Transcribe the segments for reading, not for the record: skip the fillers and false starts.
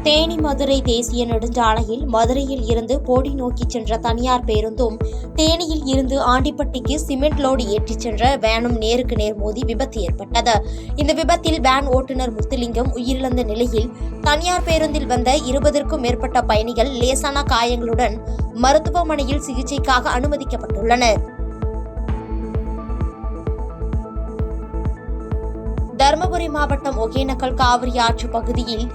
தேனி மதுரை தேசிய நெடுஞ்சாலையில் மதுரையில் இருந்து போடி நோக்கி சென்ற தனியார் பேருந்தும் தேனியில் இருந்து ஆண்டிப்பட்டிக்கு சிமெண்ட் லோடு ஏற்றிச் சென்ற வேனும் நேருக்கு நேர் மோதி விபத்து ஏற்பட்டது. இந்த விபத்தில் வேன் ஓட்டுநர் முத்துலிங்கம் உயிரிழந்த நிலையில் தனியார் பேருந்தில் வந்த 20க்கும் மேற்பட்ட பயணிகள் லேசான காயங்களுடன் மருத்துவமனையில் சிகிச்சைக்காக அனுமதிக்கப்பட்டுள்ளனர். தருமபுரி மாவட்டம் ஒகேனக்கல் காவிரி ஆற்று பகுதியில்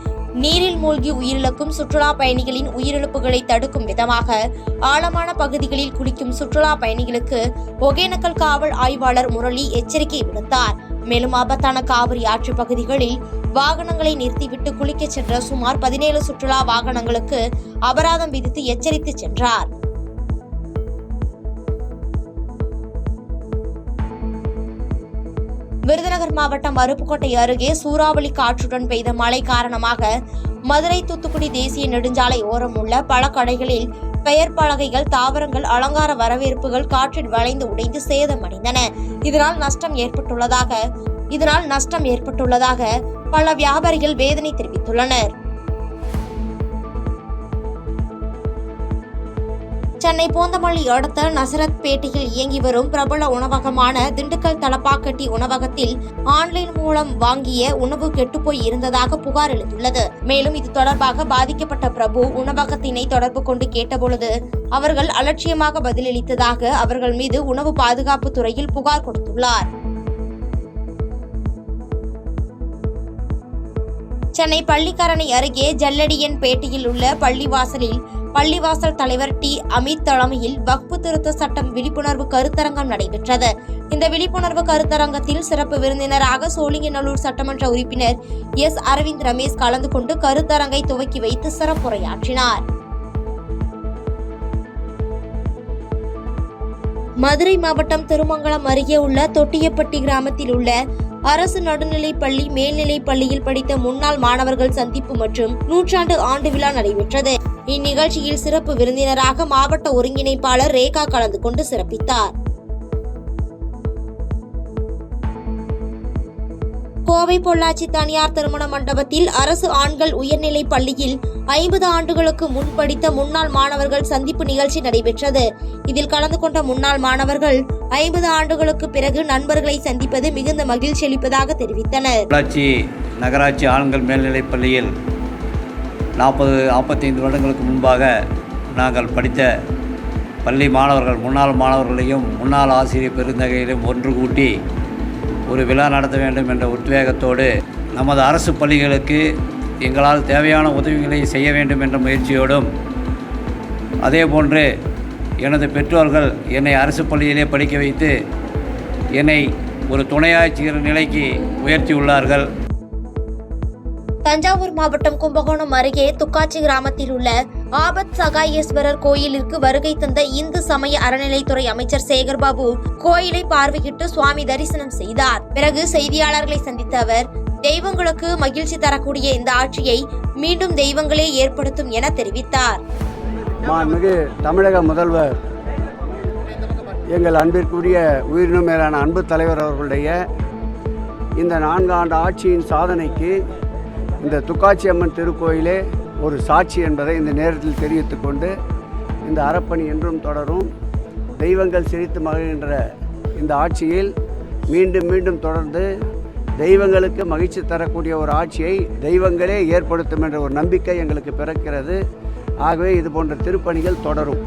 நீரில் மூழ்கி உயிரிழக்கும் சுற்றுலா பயணிகளின் உயிரிழப்புகளை தடுக்கும் விதமாக ஆழமான பகுதிகளில் குளிக்கும் சுற்றுலா பயணிகளுக்கு ஒகேனக்கல் காவல் ஆய்வாளர் முரளி எச்சரிக்கை விடுத்தார். மேலும் ஆபத்தான காவிரி ஆற்று பகுதிகளில் வாகனங்களை நிறுத்திவிட்டு குளிக்கச் சென்ற சுமார் 17 சுற்றுலா வாகனங்களுக்கு அபராதம் விதித்து எச்சரித்து சென்றார். விருதுநகர் மாவட்டம் அருப்புக்கோட்டை அருகே சூறாவளி காற்றுடன் பெய்த மழை காரணமாக மதுரை தூத்துக்குடி தேசிய நெடுஞ்சாலை ஓரம் உள்ள பல கடைகளில் பெயர் பலகைகள், தாவரங்கள், அலங்கார வரவேற்புகள் காற்றில் வளைந்து உடைந்து சேதமடைந்தன. இதனால் நஷ்டம் ஏற்பட்டுள்ளதாக பல வியாபாரிகள் வேதனை தெரிவித்துள்ளனர். சென்னை பூந்தமல்லி அடுத்த நசரத் பேட்டையில் இயங்கி வரும் பிரபல உணவகமான திண்டுக்கல் தலப்பாக்கட்டி உணவகத்தில் ஆன்லைன் மூலம் வாங்கிய உணவு கெட்டுப்போய் இருந்ததாக புகார் எழுந்துள்ளது. மேலும் இது தொடர்பாக பாதிக்கப்பட்ட பிரபு உணவகத்தினை தொடர்பு கொண்டு கேட்டபொழுது அவர்கள் அலட்சியமாக பதிலளித்ததாக அவர்கள் மீது உணவு பாதுகாப்பு துறையில் புகார் கொடுத்துள்ளார். சென்னை பள்ளிக்கரணை அருகே ஜல்லடியன் பேட்டையில் உள்ள பள்ளிவாசல் தலைவர் டி. அமித் தலைமையில் வக்ஃபு திருத்த சட்டம் விழிப்புணர்வு கருத்தரங்கம் நடைபெற்றது. இந்த விழிப்புணர்வு கருத்தரங்கத்தில் சிறப்பு விருந்தினராக சோழிங்கநல்லூர் சட்டமன்ற உறுப்பினர் எஸ். அரவிந்த் ரமேஷ் கலந்து கொண்டு கருத்தரங்கை துவக்கி வைத்து சிறப்புரையாற்றினார். மதுரை மாவட்டம் திருமங்கலம் அருகே உள்ள தொட்டியப்பட்டி கிராமத்தில் உள்ள அரசு நடுநிலைப்பள்ளி மேல்நிலைப் பள்ளியில் படித்த முன்னாள் மாணவர்கள் சந்திப்பு மற்றும் 100ஆண்டு ஆண்டு விழா நடைபெற்றது. இந்நிகழ்ச்சியில் சிறப்பு விருந்தினராக மாவட்ட ஒருங்கிணைப்பாளர் ரேகா கலந்து கொண்டு சிறப்பித்தார். கோவை பொள்ளாச்சி தனியார் திருமண மண்டபத்தில் அரசு ஆண்கள் உயர்நிலைப் பள்ளியில் 50 ஆண்டுகளுக்கு முன் படித்த முன்னாள் மாணவர்கள் சந்திப்பு நிகழ்ச்சி நடைபெற்றது. இதில் கலந்து கொண்ட முன்னாள் மாணவர்கள் 50 ஆண்டுகளுக்கு பிறகு நண்பர்களை சந்திப்பது மிகுந்த மகிழ்ச்சி அளிப்பதாக தெரிவித்தனர். பொள்ளாச்சி நகராட்சி ஆண்கள் மேல்நிலைப் பள்ளியில் 45 வருடங்களுக்கு முன்பாக நாங்கள் படித்த பள்ளி மாணவர்கள் முன்னாள் மாணவர்களையும் முன்னாள் ஆசிரியர் பெருந்தகையிலும் ஒன்று கூட்டி ஒரு விழா நடத்த வேண்டும் என்ற உத்வேகத்தோடு நமது அரசு பள்ளிகளுக்கு எங்களால் தேவையான உதவிகளை செய்ய வேண்டும் என்ற முயற்சியோடும் அதேபோன்று எனது பெற்றோர்கள் என்னை அரசு பள்ளியிலே படிக்க வைத்து என்னை ஒரு துணையாட்சியர் நிலைக்கு உயர்த்தியுள்ளார்கள். தஞ்சாவூர் மாவட்டம் கும்பகோணம் அருகே துக்காச்சி கிராமத்தில் உள்ள ஆபத் சகாயேஸ்வரர் கோயிலிற்கு வருகை தந்த இந்து சமய அறநிலைத்துறை அமைச்சர் சேகர்பாபு கோயிலை பார்வையிட்டு சுவாமி தரிசனம் செய்தார். பிறகு செய்தியாளர்களை சந்தித்த அவர் தெய்வங்களுக்கு மகிழ்ச்சி தரக்கூடிய இந்த ஆட்சியை மீண்டும் தெய்வங்களே ஏற்படுத்தும் என தெரிவித்தார். மாண்புமிகு தமிழக முதல்வர் எங்கள் அன்பிற்குரிய உயிரினும் மேலான அன்பு தலைவர் அவர்களுடைய இந்த 4 ஆண்டு ஆட்சியின் சாதனைக்கு இந்த துக்காச்சி அம்மன் திருக்கோயிலே ஒரு சாட்சி என்பதை இந்த நேரத்தில் தெரிவித்துக் கொண்டு இந்த அறப்பணி என்றும் தொடரும். தெய்வங்கள் சிரித்து மகிழ்கின்ற இந்த ஆட்சியில் மீண்டும் மீண்டும் தொடர்ந்து தெய்வங்களுக்கு மகிழ்ச்சி தரக்கூடிய ஒரு ஆட்சியை தெய்வங்களே ஏற்படுத்தும் என்ற ஒரு நம்பிக்கை எங்களுக்கு பிறக்கிறது. ஆகவே இது போன்ற திருப்பணிகள் தொடரும்.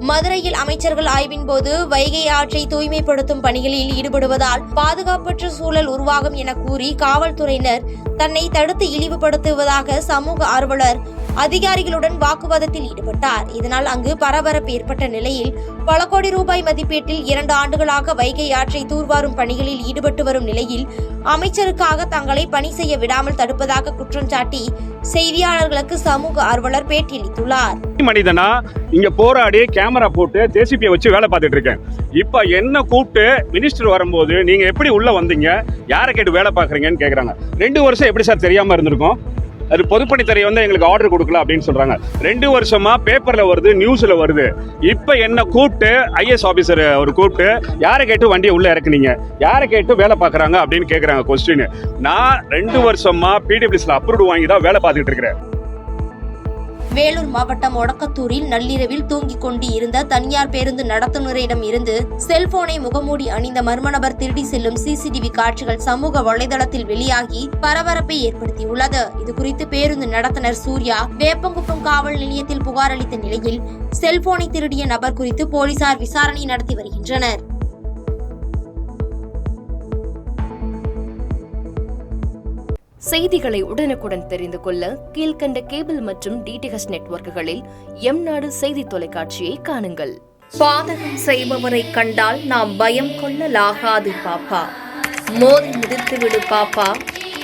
மதுரையில் அமைச்சர்கள் ஆய்வின் போது வைகை ஆற்றை தூய்மைப்படுத்தும் பணிகளில் ஈடுபடுவதால் பாதுகாப்பற்ற சூழல் உருவாகும் என கூறி காவல்துறையினர் தன்னை தடுத்து இழிவுபடுத்துவதாக சமூக ஆர்வலர் அதிகாரிகளுடன் வாக்குவாதத்தில் ஈடுபட்டார். இதனால் அங்கு பரபரப்பு ஏற்பட்ட நிலையில் பல கோடி ரூபாய் மதிப்பீட்டில் 2 ஆண்டுகளாக வைகை ஆற்றை தூர்வாரும் பணிகளில் ஈடுபட்டு வரும் நிலையில் அமைச்சருக்காக தங்களை பணி செய்ய விடாமல் தடுப்பதாக குற்றம் சாட்டி செய்தியாளர்களுக்கு சமூக ஆர்வலர் பேட்டியளித்துள்ளார். மனிதனா இங்க போராடி கேமரா போட்டு ஜேசிபியை வச்சு வேலை பார்த்துட்டு இருக்கேன். இப்ப என்ன கூப்பிட்டு மினிஸ்டர் வரும்போது நீங்க எப்படி உள்ள வந்தீங்க, யாரை கேட்டு வேலை பார்க்குறீங்கன்னு கேட்குறாங்க. 2 வருஷம் எப்படி சார் தெரியாம இருந்திருக்கும்? அது பொதுப்பணித்துறை வந்து எங்களுக்கு ஆர்டர் கொடுக்கல அப்படின்னு சொல்றாங்க. 2 வருஷமா பேப்பர்ல வருது, நியூஸ்ல வருது. இப்ப என்ன கூப்பிட்டு ஐஏஎஸ் ஆபீசர் அவர் கூப்பிட்டு யாரை கேட்டு வண்டியை உள்ள இறக்குனீங்க, யாரை கேட்டு வேலை பார்க்கறாங்க அப்படின்னு கேட்கறாங்க கொஸ்டின். நான் 2 வருஷமா பிடபிள்யூசில அப்ரூவ்டு வாங்கி தான் வேலை பார்த்துட்டு இருக்கிறேன். வேலூர் மாவட்டம் ஒடக்கத்தூரில் நள்ளிரவில் தூங்கிக் கொண்டு இருந்த தனியார் பேருந்து நடத்துனரிடம் இருந்து செல்போனை முகமூடி அணிந்த மர்ம நபர் திருடி செல்லும் சிசிடிவி காட்சிகள் சமூக வலைதளத்தில் வெளியாகி பரபரப்பை ஏற்படுத்தியுள்ளது. இதுகுறித்து பேருந்து நடத்துனர் சூர்யா வேப்பங்குப்பம் காவல் நிலையத்தில் புகார் அளித்த நிலையில் செல்போனை திருடிய நபர் குறித்து போலீசார் விசாரணை நடத்தி வருகின்றனர். செய்திகளை உடனுக்குடன் தெரிந்து கொள்ள கீழ்கண்ட கேபிள் மற்றும் டிடிஎச் நெட்வொர்க்குகளில் எம்நாடு செய்தி தொலைக்காட்சியை காணுங்கள். பாதகம் செய்பவரை கண்டால் நாம் பயம் கொள்ளலாகாது பாப்பா. மோதி மிதித்து விடு பாப்பா,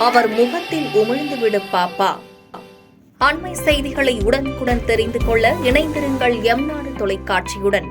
அவர் முகத்தில் உமிழ்ந்து விடு பாப்பா. அண்மை செய்திகளை உடனுக்குடன் தெரிந்து கொள்ள இணைந்திருங்கள் எம்நாடு தொலைக்காட்சியுடன்.